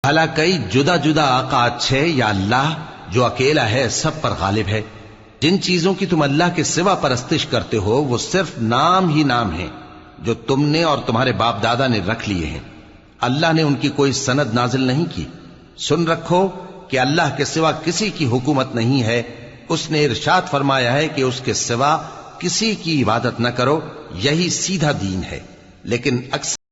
بھلا کئی جدا جدا آقا اچھے یا اللہ جو اکیلا ہے سب پر غالب ہے؟ جن چیزوں کی تم اللہ کے سوا پرستش کرتے ہو وہ صرف نام ہی نام ہیں جو تم نے اور تمہارے باپ دادا نے رکھ لیے ہیں۔ اللہ نے ان کی کوئی سند نازل نہیں کی۔ سن رکھو کہ اللہ کے سوا کسی کی حکومت نہیں ہے۔ اس نے ارشاد فرمایا ہے کہ اس کے سوا کسی کی عبادت نہ کرو، یہی سیدھا دین ہے، لیکن اکثر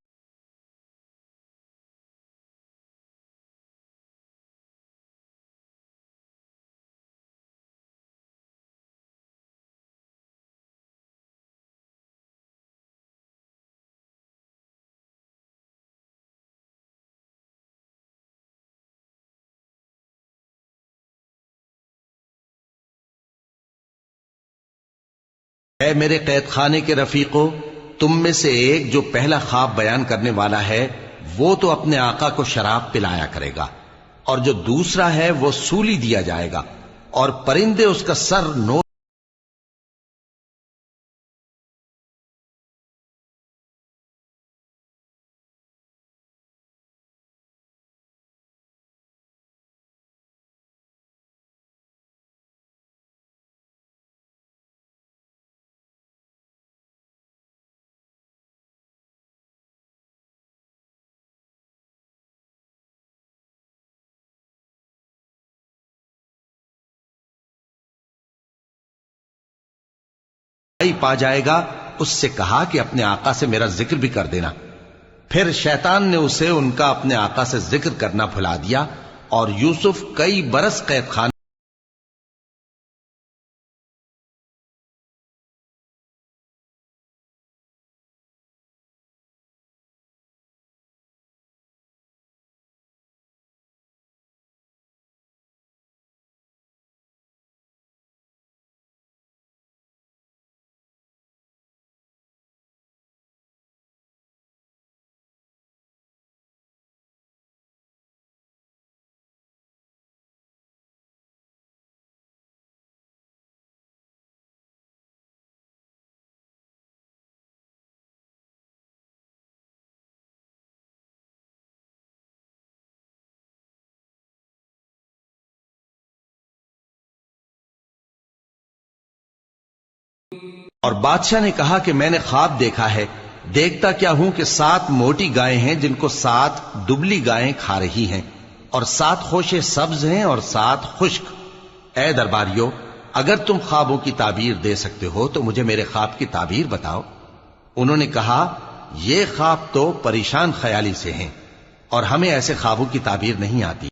اے میرے قید خانے کے رفیقو، تم میں سے ایک جو پہلا خواب بیان کرنے والا ہے وہ تو اپنے آقا کو شراب پلایا کرے گا، اور جو دوسرا ہے وہ سولی دیا جائے گا، اور پرندے اس کا سر نوچ پا جائے گا۔ اس سے کہا کہ اپنے آقا سے میرا ذکر بھی کر دینا۔ پھر شیطان نے اسے ان کا اپنے آقا سے ذکر کرنا بھلا دیا، اور یوسف کئی برس قید خانے اور بادشاہ نے کہا کہ میں نے خواب دیکھا ہے، دیکھتا کیا ہوں کہ 7 موٹی گائیں ہیں جن کو 7 دبلی گائیں کھا رہی ہیں، اور 7 خوشے سبز ہیں اور 7 خشک۔ اے درباریو، اگر تم خوابوں کی تعبیر دے سکتے ہو تو مجھے میرے خواب کی تعبیر بتاؤ۔ انہوں نے کہا یہ خواب تو پریشان خیالی سے ہیں، اور ہمیں ایسے خوابوں کی تعبیر نہیں آتی۔